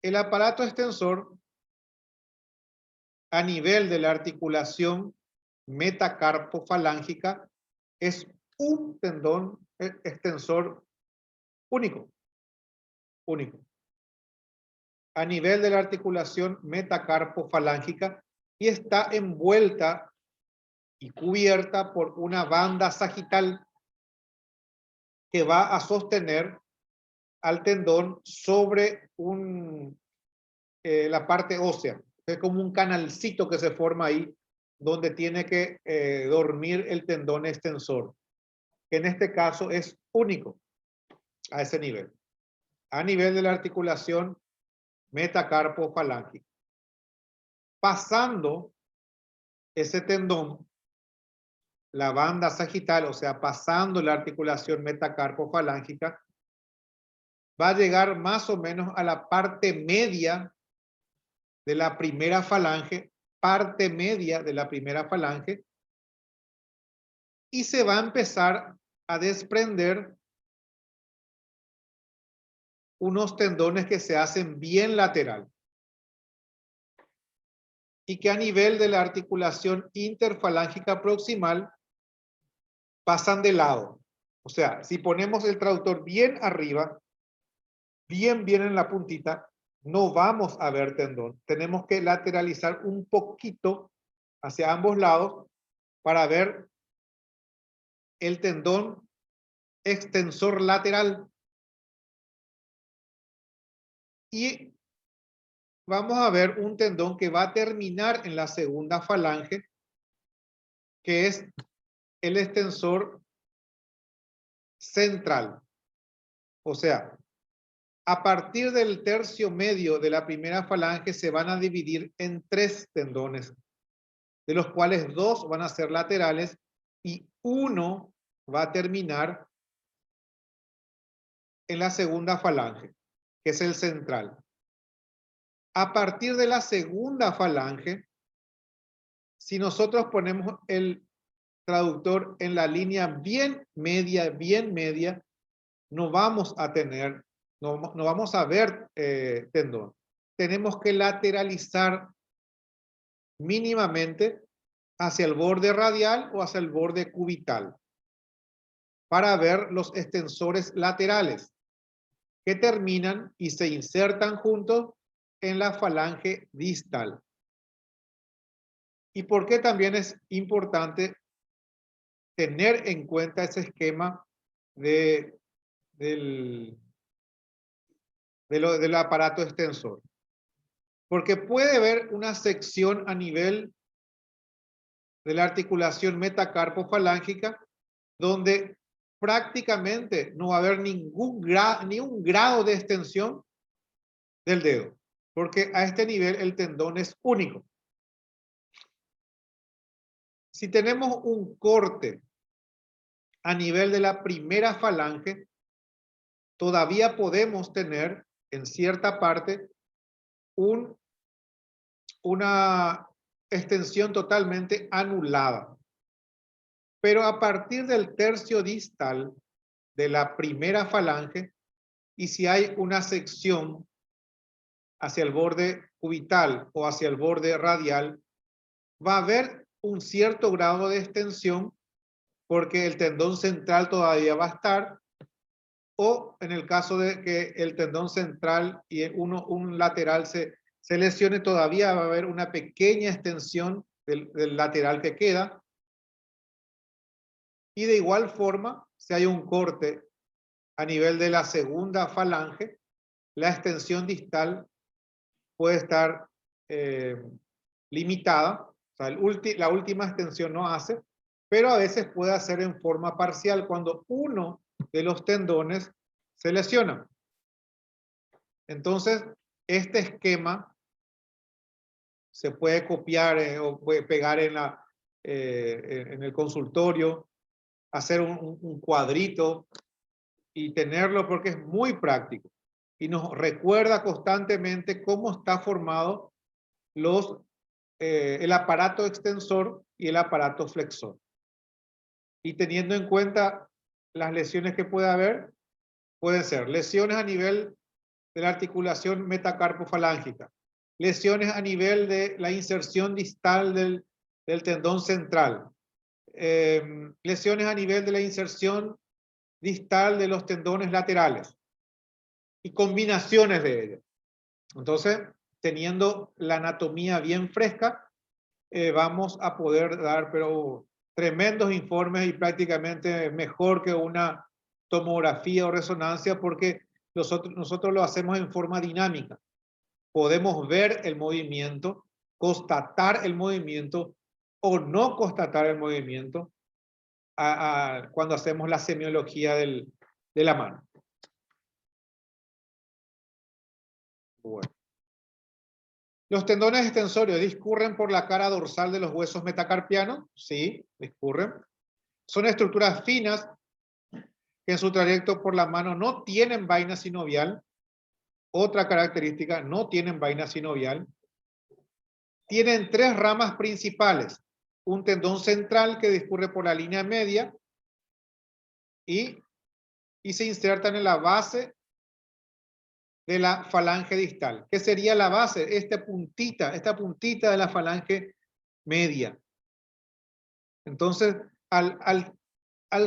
El aparato extensor, a nivel de la articulación metacarpofalángica, es un tendón extensor único. A nivel de la articulación metacarpofalángica y está envuelta y cubierta por una banda sagital que va a sostener al tendón sobre la parte ósea. Es como un canalcito que se forma ahí donde tiene que dormir el tendón extensor, que en este caso es único a ese nivel, a nivel de la articulación metacarpofalángica. Pasando ese tendón, la banda sagital, o sea, pasando la articulación metacarpofalángica, va a llegar más o menos a la parte media de la primera falange, parte media de la primera falange, y se va a empezar a desprender unos tendones que se hacen bien lateral y que a nivel de la articulación interfalángica proximal pasan de lado. O sea, si ponemos el traductor bien arriba, bien en la puntita, no vamos a ver tendón. Tenemos que lateralizar un poquito hacia ambos lados para ver el tendón extensor lateral. Y vamos a ver un tendón que va a terminar en la segunda falange, que es el extensor central. O sea, a partir del tercio medio de la primera falange se van a dividir en 3 tendones, de los cuales 2 van a ser laterales y 1 va a terminar en la segunda falange, que es el central. A partir de la segunda falange, si nosotros ponemos el traductor en la línea bien media, no vamos a tener, no vamos a ver tendón. Tenemos que lateralizar mínimamente hacia el borde radial o hacia el borde cubital para ver los extensores laterales que terminan y se insertan juntos en la falange distal. ¿Y por qué también es importante tener en cuenta ese esquema del aparato extensor? Porque puede haber una sección a nivel de la articulación metacarpofalángica donde prácticamente no va a haber ni un grado de extensión del dedo, porque a este nivel el tendón es único. Si tenemos un corte a nivel de la primera falange, todavía podemos tener en cierta parte una extensión totalmente anulada. Pero a partir del tercio distal de la primera falange, y si hay una sección hacia el borde cubital o hacia el borde radial, va a haber un cierto grado de extensión porque el tendón central todavía va a estar, o en el caso de que el tendón central y un lateral se lesione, todavía va a haber una pequeña extensión del lateral que queda. Y de igual forma, si hay un corte a nivel de la segunda falange, la extensión distal puede estar limitada. O sea, la última extensión no hace, pero a veces puede hacer en forma parcial cuando uno de los tendones se lesiona. Entonces, este esquema se puede copiar o puede pegar en el consultorio, hacer un cuadrito y tenerlo porque es muy práctico y nos recuerda constantemente cómo está formado el aparato extensor y el aparato flexor. Y teniendo en cuenta las lesiones que puede haber, pueden ser lesiones a nivel de la articulación metacarpofalángica, lesiones a nivel de la inserción distal del tendón central, lesiones a nivel de la inserción distal de los tendones laterales y combinaciones de ellos. Entonces, teniendo la anatomía bien fresca, vamos a poder dar pero tremendos informes y prácticamente mejor que una tomografía o resonancia porque nosotros lo hacemos en forma dinámica. Podemos ver el movimiento, constatar el movimiento o no constatar el movimiento cuando hacemos la semiología de la mano. Bueno. ¿Los tendones extensorios discurren por la cara dorsal de los huesos metacarpianos? Sí, discurren. Son estructuras finas que en su trayecto por la mano no tienen vaina sinovial. Otra característica, no tienen vaina sinovial. Tienen tres ramas principales. Un tendón central que discurre por la línea media y se insertan en la base de la falange distal. ¿Qué sería la base? Esta puntita de la falange media. Entonces, al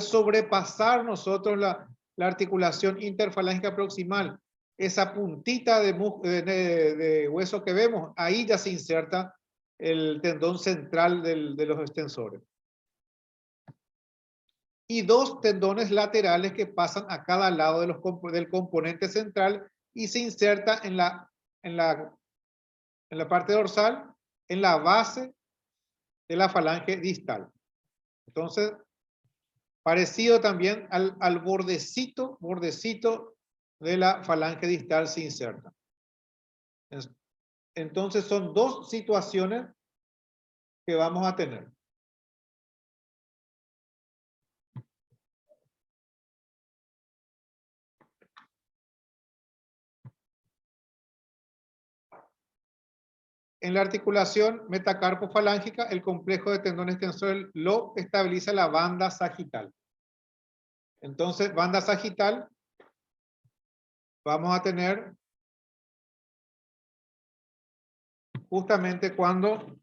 sobrepasar nosotros la articulación interfalángica proximal, esa puntita de hueso que vemos, ahí ya se inserta el tendón central de los extensores. Y dos tendones laterales que pasan a cada lado del componente central y se inserta en la parte dorsal, en la base de la falange distal. Entonces, parecido también al bordecito de la falange distal se inserta. Entonces, son dos situaciones que vamos a tener. En la articulación metacarpofalángica, el complejo de tendones extensores lo estabiliza la banda sagital. Entonces, banda sagital, vamos a tener justamente cuando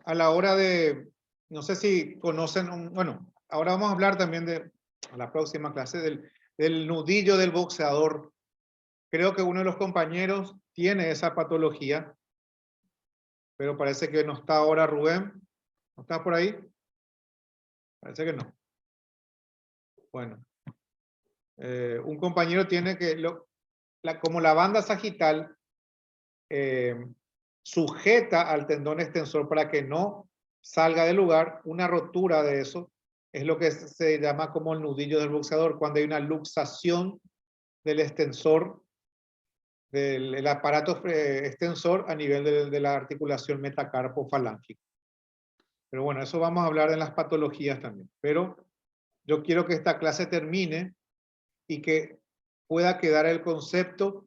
a la hora de, no sé si conocen, bueno, ahora vamos a hablar también a la próxima clase del nudillo del boxeador. Creo que uno de los compañeros tiene esa patología, pero parece que no está ahora Rubén. ¿No está por ahí? Parece que no. Bueno, un compañero tiene que, como la banda sagital sujeta al tendón extensor para que no salga del lugar, una rotura de eso es lo que se llama como el nudillo del boxeador, cuando hay una luxación del extensor, del aparato extensor a nivel de la articulación metacarpofalángica. Pero bueno, eso vamos a hablar en las patologías también. Pero yo quiero que esta clase termine y que pueda quedar el concepto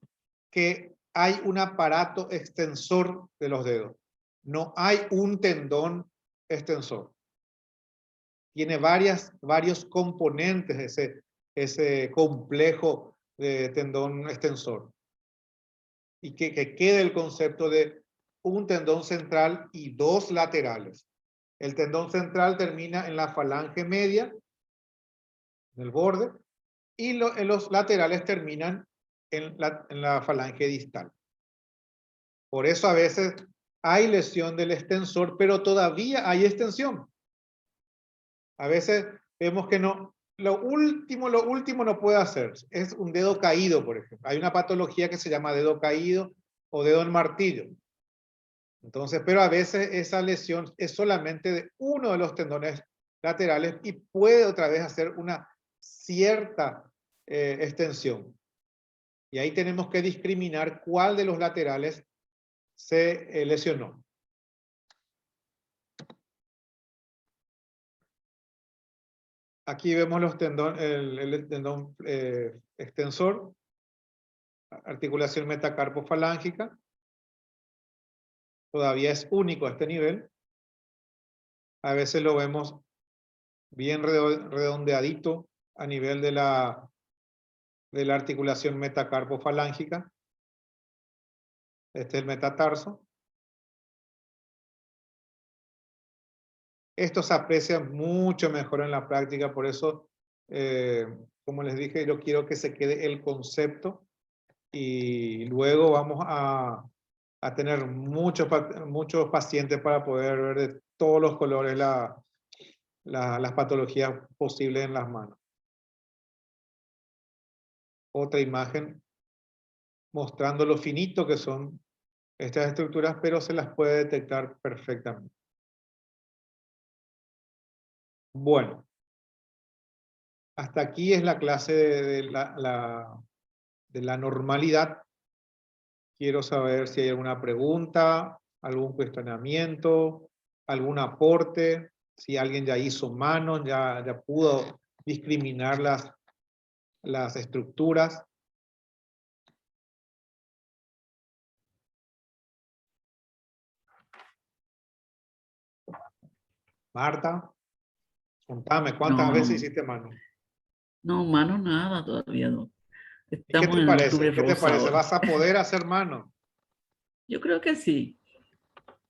que hay un aparato extensor de los dedos. No hay un tendón extensor. Tiene varios componentes ese complejo de tendón extensor. Y que quede el concepto de un tendón central y dos laterales. El tendón central termina en la falange media, en el borde, y los laterales terminan en la falange distal. Por eso a veces hay lesión del extensor, pero todavía hay extensión. A veces vemos que no, lo último no puede hacer. Es un dedo caído, por ejemplo. Hay una patología que se llama dedo caído o dedo en martillo. Entonces, pero a veces esa lesión es solamente de uno de los tendones laterales y puede otra vez hacer una cierta extensión. Y ahí tenemos que discriminar cuál de los laterales se lesionó. Aquí vemos los el tendón extensor, articulación metacarpofalángica. Todavía es único a este nivel. A veces lo vemos bien redondeadito a nivel de la articulación metacarpofalángica. Este es el metatarso. Esto se aprecia mucho mejor en la práctica, por eso, como les dije, yo quiero que se quede el concepto y luego vamos a tener muchos pacientes para poder ver de todos los colores las patologías posibles en las manos. Otra imagen mostrando lo finito que son estas estructuras, pero se las puede detectar perfectamente. Bueno, hasta aquí es la clase de la normalidad. Quiero saber si hay alguna pregunta, algún cuestionamiento, algún aporte, si alguien ya hizo manos, ya pudo discriminar las estructuras. Marta, contame, ¿cuántas veces hiciste mano? No, mano nada todavía no. ¿Y qué Estamos te en parece? octubre ¿Qué te rosa parece? ahora. ¿Vas a poder hacer mano? Yo creo que sí.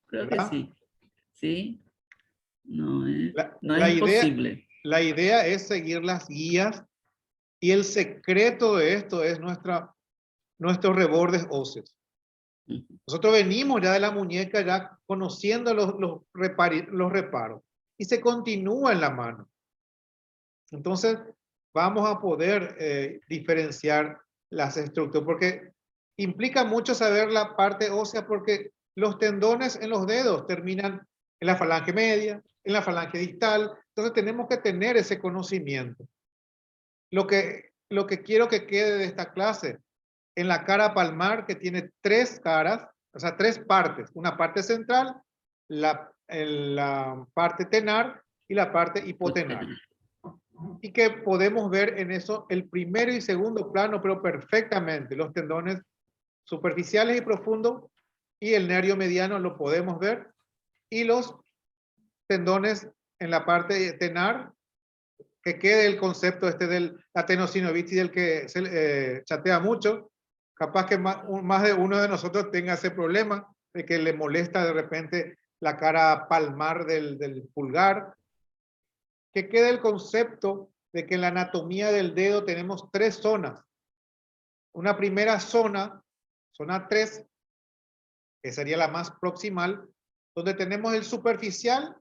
Creo que ¿Verdad? sí. Sí. No es, no La es idea, imposible. la idea es seguir las guías y el secreto de esto es nuestros rebordes óseos. Ujú. Nosotros venimos ya de la muñeca ya conociendo los reparos y se continúa en la mano. Entonces vamos a poder diferenciar las estructuras porque implica mucho saber la parte ósea porque los tendones en los dedos terminan en la falange media, en la falange distal. Entonces tenemos que tener ese conocimiento. Lo que quiero que quede de esta clase, en la cara palmar que tiene 3 caras, o sea, 3 partes. Una parte central, la parte tenar y la parte hipotenar. Y que podemos ver en eso el primero y segundo plano, pero perfectamente. Los tendones superficiales y profundos y el nervio mediano lo podemos ver. Y los tendones en la parte tenar, que quede el concepto este de la tenosinovitis del que se chatea mucho. Capaz que más de uno de nosotros tenga ese problema de que le molesta de repente la cara palmar del pulgar. Que quede el concepto de que en la anatomía del dedo tenemos 3 zonas. Una primera zona, zona 3, que sería la más proximal, donde tenemos el superficial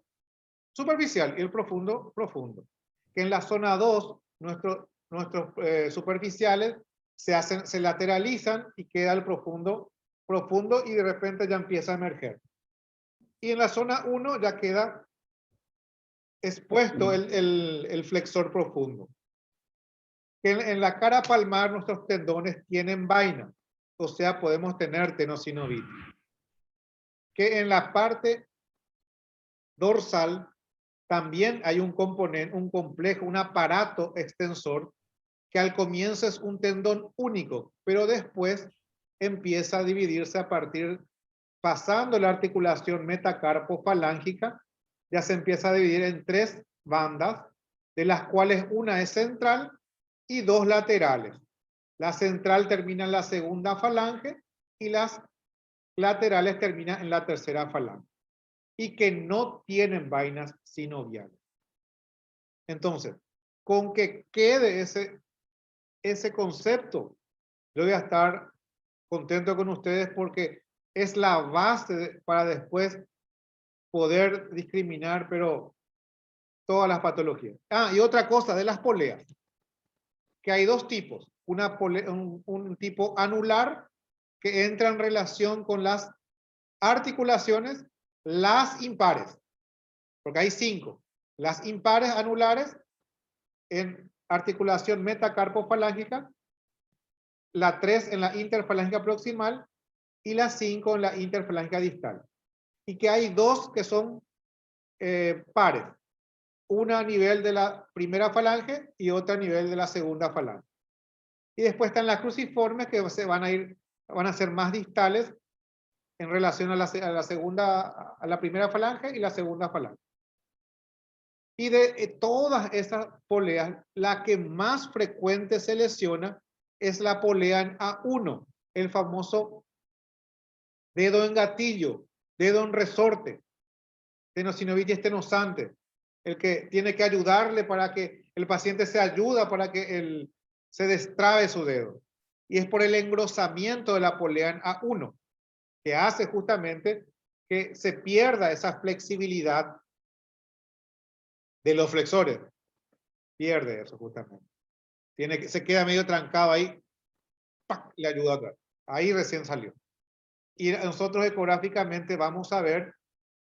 y el profundo. Que en la zona 2, nuestros superficiales se lateralizan y queda el profundo y de repente ya empieza a emerger. Y en la zona 1 ya queda expuesto el flexor profundo. En la cara palmar nuestros tendones tienen vaina, o sea, podemos tener tenosinovitis. Que en la parte dorsal también hay un componente, un complejo, un aparato extensor que al comienzo es un tendón único, pero después empieza a dividirse a partir, pasando la articulación metacarpofalángica, ya se empieza a dividir en 3 bandas, de las cuales una es central y 2 laterales. La central termina en la segunda falange y las laterales terminan en la tercera falange. Y que no tienen vainas sinoviales. Entonces, con que quede ese concepto, yo voy a estar contento con ustedes porque es la base para después poder discriminar, pero todas las patologías. Y otra cosa de las poleas, que hay 2 tipos. Un tipo anular que entra en relación con las articulaciones, las impares, porque hay 5. Las impares anulares en articulación metacarpofalángica, la 3 en la interfalángica proximal y la 5 en la interfalángica distal. Y que hay 2 que son pares. Una a nivel de la primera falange y otra a nivel de la segunda falange. Y después están las cruciformes que van a ser más distales en relación a la primera falange y la segunda falange. Y de todas esas poleas, la que más frecuente se lesiona es la polea en A1, el famoso dedo en gatillo, dedo en resorte, tenosinovitis tenosante, el que tiene que ayudarle para que el paciente se ayuda para que se destrabe su dedo. y es por el engrosamiento de la polea en A1, que hace justamente que se pierda esa flexibilidad de los flexores. Pierde eso justamente. Se queda medio trancado ahí, ¡pac! Le ayuda atrás. Ahí recién salió. Y nosotros ecográficamente vamos a ver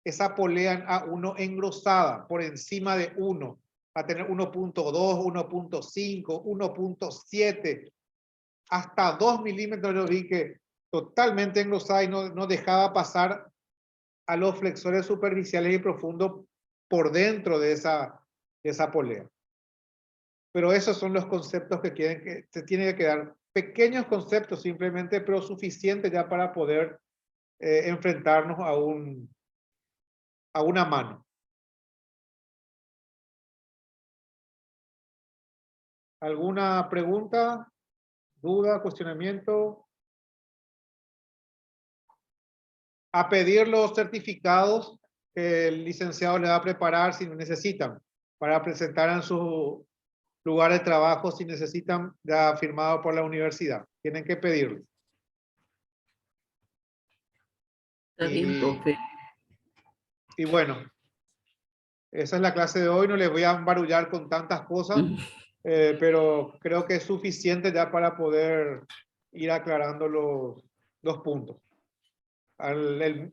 esa polea en A1 engrosada por encima de 1. Va a tener 1.2, 1.5, 1.7, hasta 2 milímetros. Yo vi que totalmente engrosada y no dejaba pasar a los flexores superficiales y profundos por dentro de esa polea. Pero esos son los conceptos que se tienen que quedar. Pequeños conceptos simplemente, pero suficientes ya para poder enfrentarnos a una mano. ¿Alguna pregunta, duda, cuestionamiento? A pedir los certificados que el licenciado le va a preparar si necesitan, para presentar en su lugar de trabajo si necesitan, ya firmado por la universidad. Tienen que pedirlo. Está bien, profe. Y bueno, esa es la clase de hoy. No les voy a embarullar con tantas cosas, pero creo que es suficiente ya para poder ir aclarando los puntos. El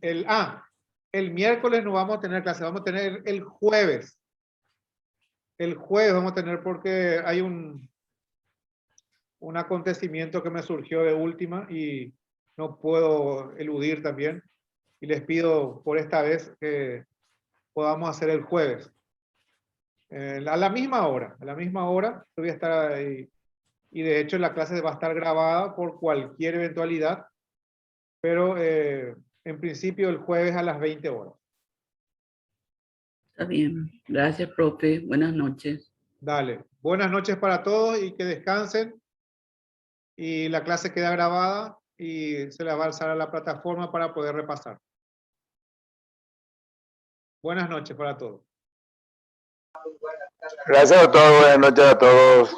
miércoles no vamos a tener clase, vamos a tener el jueves. El jueves vamos a tener porque hay un acontecimiento que me surgió de última y no puedo eludir también. Y les pido por esta vez que podamos hacer el jueves. A la misma hora, yo voy a estar ahí. Y de hecho la clase va a estar grabada por cualquier eventualidad, pero en principio el jueves a las 20 horas. Está bien. Gracias, profe. Buenas noches. Dale. Buenas noches para todos y que descansen. Y la clase queda grabada y se la va a alzar a la plataforma para poder repasar. Buenas noches para todos. Gracias a todos, buenas noches a todos.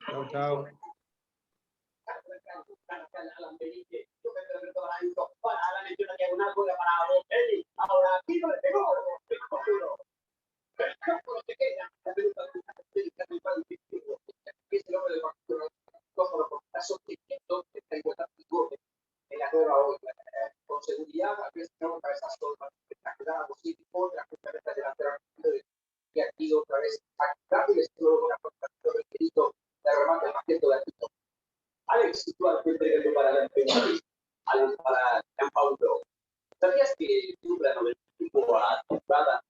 Chao, chao. Con seguridad, a veces un cabezazo espectacular, y aquí otra vez rápido, luego una protección del grito de remate el paquete de Aquito. Alex, tú has entregado para la Alex para San Paulo. ¿Sabías que Dubra no le tuvo a temporada?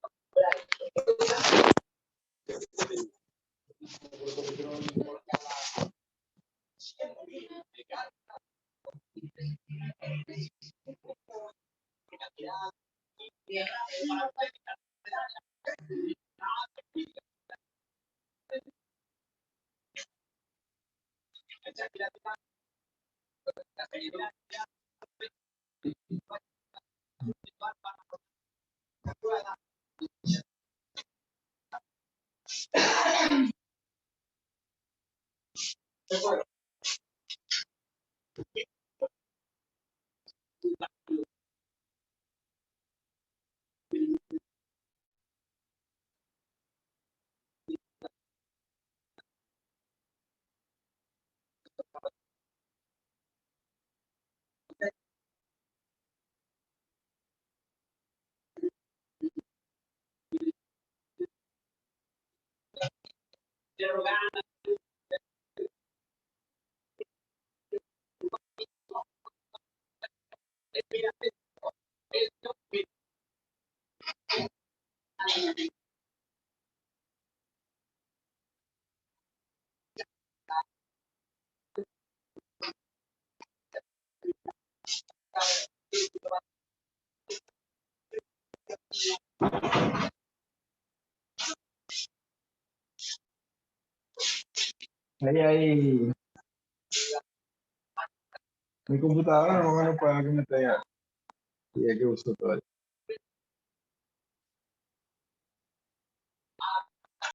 Ahí. Mi computadora no me lo puede que me traiga. Y hay que uso todo.